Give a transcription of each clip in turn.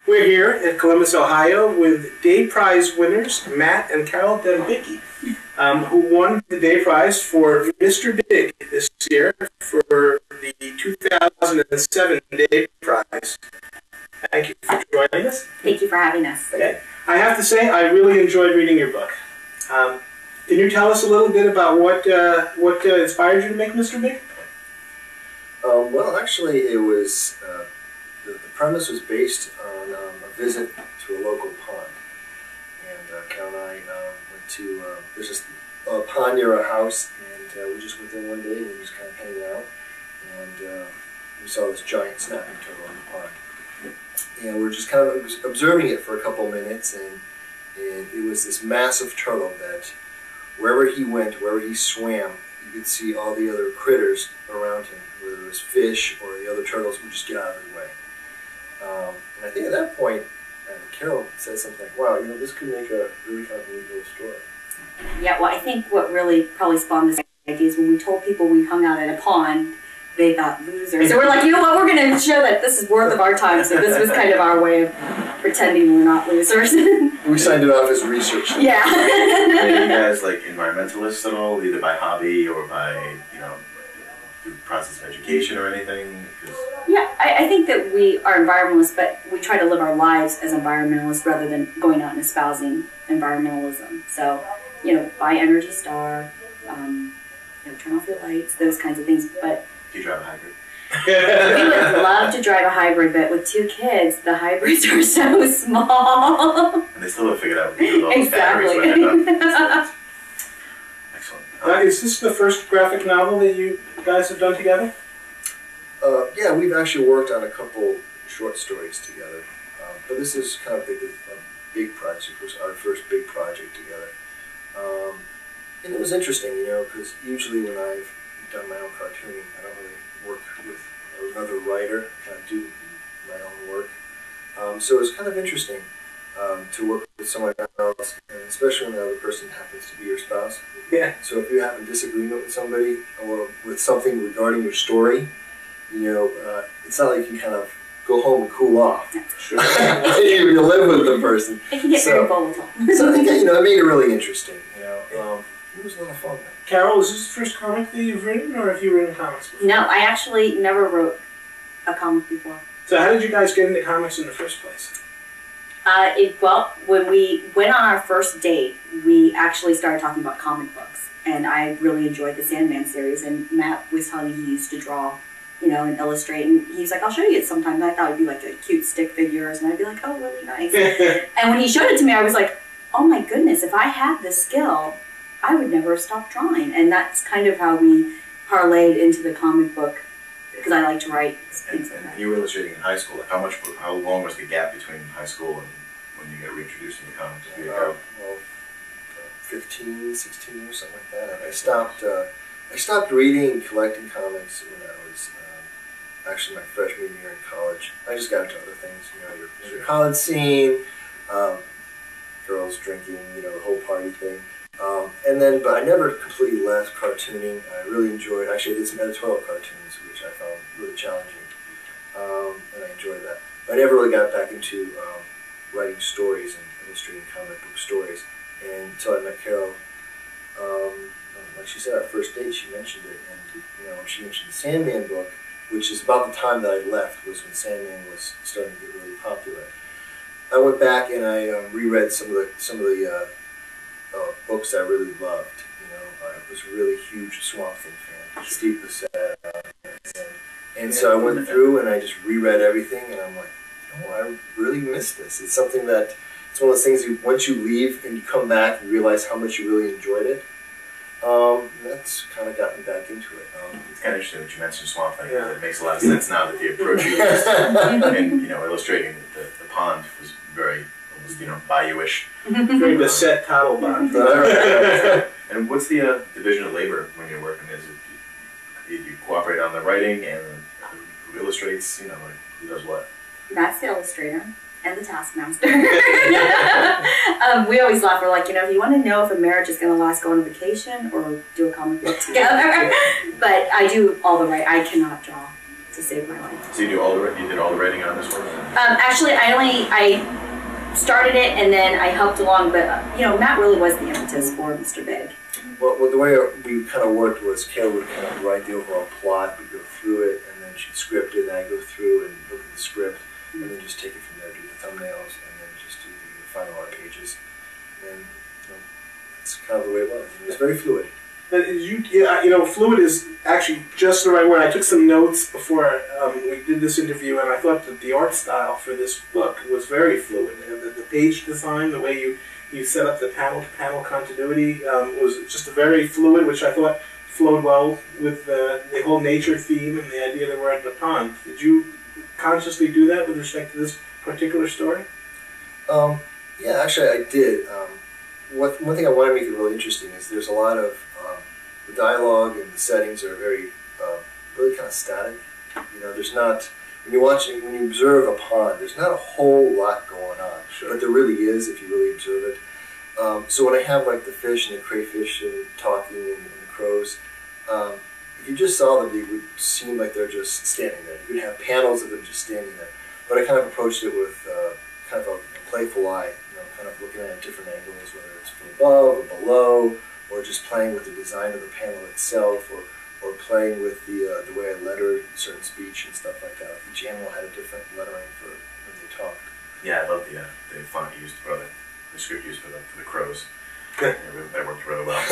We're here at Columbus, Ohio with Day Prize winners Matt and Carol Dembicki, who won the Day Prize for Mr. Big this year for the 2007 Day Prize. Thank you for joining us. Thank you for having us. Okay. I have to say, I really enjoyed reading your book. Can you tell us a little bit about what inspired you to make Mr. Big? Well, actually, it was the premise was based on a visit to a local pond, and Cal and I went to there's just a pond near our house, and we just went there one day and we just kind of hanging out, and we saw this giant snapping turtle in the pond, and we're just kind of observing it for a couple minutes, and it was this massive turtle that wherever he went, wherever he swam, you could see all the other critters around him, whether it was fish or the other turtles, would just get out of the way. And I think at that point, Carol said something like, wow, this could make a really kind of neat little story. Yeah, well, I think what really probably spawned this idea is when we told people we hung out at a pond, they thought losers. So we're like, you know what, we're going to show that this is worth of our time. So this was kind of our way of pretending we're not losers. We signed it off as research. Yeah. Are you guys like environmentalists at all, either by hobby or by, through process of education or anything? Yeah, I think that we are environmentalists, but we try to live our lives as environmentalists rather than going out and espousing environmentalism. So, buy Energy Star, turn off your lights, those kinds of things. But do you drive a hybrid? We would love to drive a hybrid, but with 2 kids, the hybrids are so small. And they still haven't figured out what to do with all those batteries when they're done. Excellent. Is this the first graphic novel that you guys have done together? Yeah, we've actually worked on a couple short stories together, but this is kind of a big project. It was our first big project together. And it was interesting, because usually when I've done my own cartooning, I don't really work with another writer, kind of do my own work. So it was kind of interesting to work with someone else, and especially when the other person happens to be your spouse. Yeah. So if you have a disagreement with somebody or with something regarding your story, it's not like you can kind of go home and cool off. Sure. You live with the person. It can get very volatile. So I think, it made it really interesting. It was a lot of fun. Carol, is this the first comic that you've written, or have you written comics before? No, I actually never wrote a comic before. So how did you guys get into comics in the first place? Well, when we went on our first date, we actually started talking about comic books, and I really enjoyed the Sandman series, and Matt was telling me he used to draw, and illustrate, and he's like, I'll show you it sometime. And I thought it'd be like a cute stick figures, and I'd be like, oh, really nice. And when he showed it to me, I was like, oh my goodness, if I had this skill, I would never have stopped drawing. And that's kind of how we parlayed into the comic book, because I like to write things like that. And you were illustrating in high school. Like how long was the gap between high school and when you got reintroduced into comics? Well, 15, 16 years, something like that. I stopped reading and collecting comics when I was actually my freshman year in college. I just got into other things, your college scene, girls drinking, the whole party thing. But I never completely left cartooning. I really enjoyed, actually I did some editorial cartoons, which I found really challenging, and I enjoyed that. But I never really got back into writing stories and illustrating comic book stories. And until I met Carol, like she said, our first date, she mentioned it, and when she mentioned the Sandman book, which is about the time that I left, was when Sandman was starting to get really popular. I went back and I reread some of the books I really loved. I was a really huge Swamp Thing fan, Steve Bissett, and so I went through and I just reread everything, and I'm like, I really missed this. It's something that, it's one of those things, once you leave and you come back, you realize how much you really enjoyed it. That's kind of gotten back into it. It's kind of interesting that you mentioned Swamp Thing. Yeah. It makes a lot of sense now that the approach you used and illustrating the pond was very almost bayou-ish. Very Bissett Tattle bond. And what's the division of labor when you're working? Is it you cooperate on the writing, and who illustrates? Who does what? Matt's the illustrator. and the taskmaster. We always laugh. We're like, if you want to know if a marriage is going to last, go on a vacation or do a comic book together. But I do all the writing. I cannot draw to save my life. So you did all the writing on this one? Actually, I started it and then I helped along. But Matt really was the impetus for Mr. Big. Well, the way we kind of worked was Carol would kind of write the overall plot, we'd go through it, and then she'd script it, and I'd go through and look at the script, and then just take it from there, do the thumbnails, and then just do the final art pages. And that's kind of the way it was. It was very fluid. Fluid is actually just the right word. I took some notes before we did this interview, and I thought that the art style for this book was very fluid. The page design, the way you set up the panel-to-panel continuity was just a very fluid, which I thought flowed well with the whole nature theme and the idea that we're at the pond. Did you consciously do that with respect to this particular story? Yeah, actually I did. One thing I want to make it really interesting is there's a lot of the dialogue and the settings are very really kind of static. There's not when you observe a pond, there's not a whole lot going on. Sure. But there really is if you really observe it. So when I have like the fish and the crayfish and talking and the crows, if you just saw them, they would seem like they're just standing there. You could have panels of them just standing there. But I kind of approached it with kind of a playful eye, kind of looking at different angles, whether it's from above or below, or just playing with the design of the panel itself, or playing with the way I lettered certain speech and stuff like that. Each animal had a different lettering for when they talked. Yeah, I love the font you used, or the script used for the crows. That worked really well.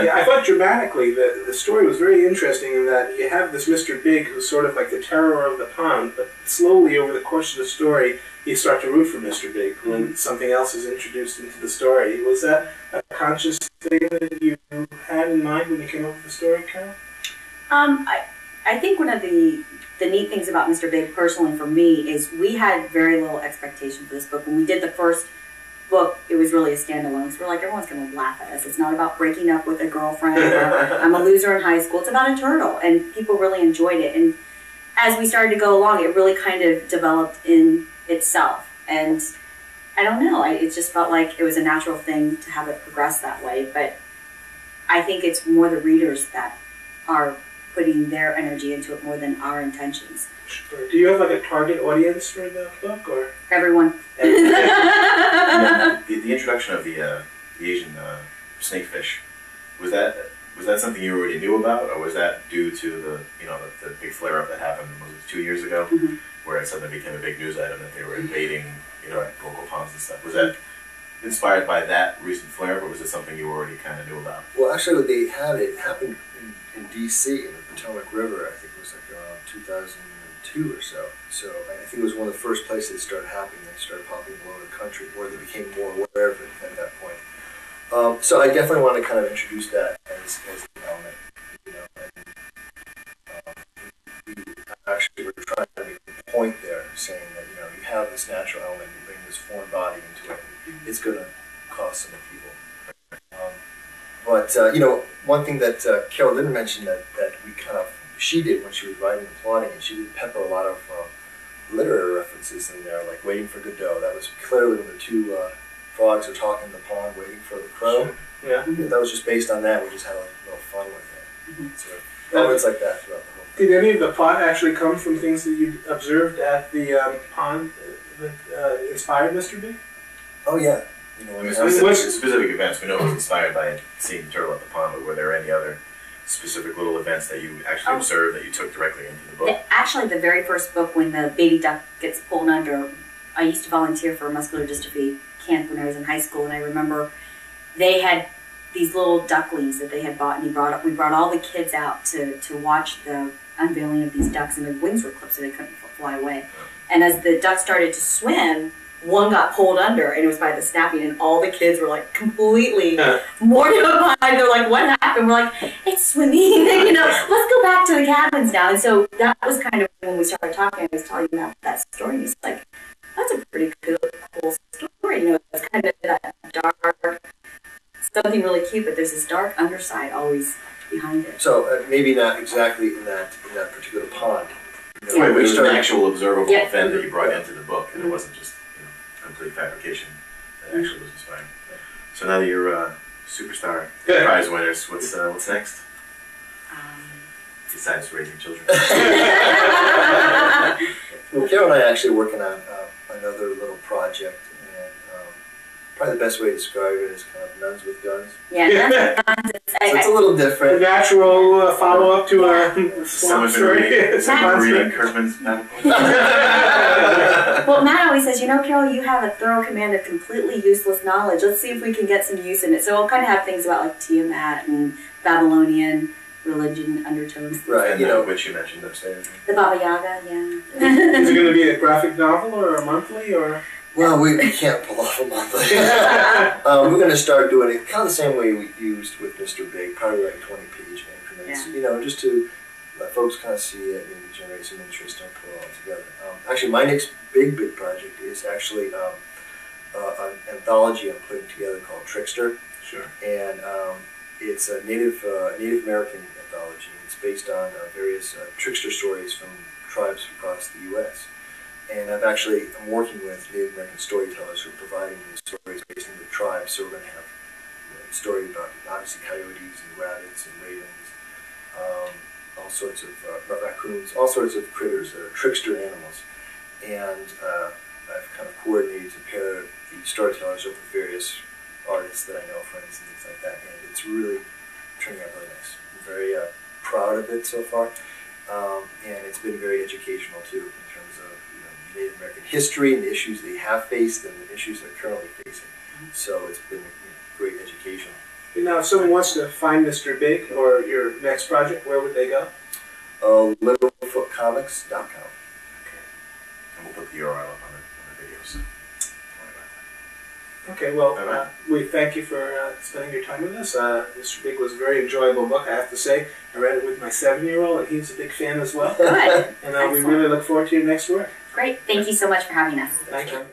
Yeah, I thought dramatically the story was very interesting in that you have this Mr. Big who's sort of like the terror of the pond, but slowly over the course of the story, you start to root for Mr. Big when something else is introduced into the story. Was that a conscious thing that you had in mind when you came up with the story, Carol? I think one of the neat things about Mr. Big personally for me is we had very little expectation for this book. When we did the first book, it was really a standalone. So we're like, everyone's going to laugh at us. It's not about breaking up with a girlfriend or I'm a loser in high school. It's about a turtle. And people really enjoyed it. And as we started to go along, it really kind of developed in itself. And I don't know, it just felt like it was a natural thing to have it progress that way. But I think it's more the readers that are putting their energy into it more than our intentions. Sure. Do you have like a target audience for the book, or everyone? The introduction of the Asian snakefish, was that something you already knew about, or was that due to the big flare up that happened 2 years ago, where it suddenly became a big news item that they were invading local ponds and stuff? Was that inspired by that recent flare up, or was it something you already kind of knew about? Well, actually, they had it happen in D.C. in the Potomac River. I think it was like around 2002 or so. So I think it was one of the first places it started happening. They started popping all over the country, where they became more aware of it at that point. So I definitely want to kind of introduce that as an element, and we actually were trying to make a point there, saying that you have this natural element, you bring this foreign body into it, and it's going to cause some people. But one thing that Carol didn't mention that she did when she was writing and plotting, and she did pepper a lot of literary references in there, like Waiting for Godot. That was clearly when the two frogs are talking in the pond, waiting for the crow. Yeah. That was just based on that. We just had a little fun with it. So elements like that throughout the whole thing. Did any of the plot actually come from things that you observed at the pond that inspired Mr. B? Oh yeah. Specific events. We know it was inspired by seeing the turtle at the pond, but were there any other specific little events that you actually observed that you took directly into the book? Actually, the very first book, when the baby duck gets pulled under, I used to volunteer for a muscular dystrophy camp when I was in high school, and I remember they had these little ducklings that they had bought, and we brought all the kids out to watch the unveiling of these ducks, and their wings were clipped so they couldn't fly away. And as the duck started to swim, one got pulled under, and it was by the snapping, and all the kids were like completely mortified. They're like, "What happened?" We're like, "It's swimming." Let's go back to the cabins now. And so that was kind of when we started talking. I was telling him that story, and he's like, "That's a pretty cool story." It's kind of that dark, something really cute, but there's this dark underside always behind it. So maybe not exactly in that particular pond, You know, it was an actual observable Yep. event that you brought into the book, and it wasn't just complete fabrication. That actually was inspiring. So now that you're superstar prize winners, what's next? Besides raising children. Well, Carol and I are actually working on another little project, and probably the best way to describe it is kind of nuns with guns. Yeah, nuns with guns. So it's a little The different. natural follow-up to a Someone's been story. reading Kirkman's Battle. Well, Matt always says, Carol, you have a thorough command of completely useless knowledge. Let's see if we can get some use in it. So we'll kind of have things about like Tiamat and Babylonian religion undertones. Right, And which you mentioned upstairs. The Baba Yaga, yeah. Is it going to be a graphic novel or a monthly or? Well, we can't pull off a monthly. We're going to start doing it kind of the same way we used with Mr. Big, probably like 20-page increments. Yeah. Just to let folks kind of see it and generate some interest and put it all together. Actually, my next big project is actually an anthology I'm putting together called Trickster. Sure. And it's a Native American anthology. It's based on various trickster stories from tribes across the U.S. And I'm working with Native American storytellers who are providing these stories based on the tribes. So we're going to have a story about obviously coyotes and rabbits and ravens, all sorts of raccoons, all sorts of critters that are trickster animals. And I've kind of coordinated to pair the storytellers up with various artists that I know, friends and things like that. And it's really turning out really nice. I'm very proud of it so far. And it's been very educational too in terms of Native American history and the issues they have faced and the issues they're currently facing. So it's been great education. Now, if someone wants to find Mr. Big or your next project, where would they go? Littlefootcomics.com. Okay. And we'll put the URL up on the video, so don't worry about that. Okay, well, we thank you for spending your time with us. Mr. Big was a very enjoyable book, I have to say. I read it with my 7-year-old, and he's a big fan as well. Good. And we really look forward to your next work. Great. Thank you so much for having us. Thank you.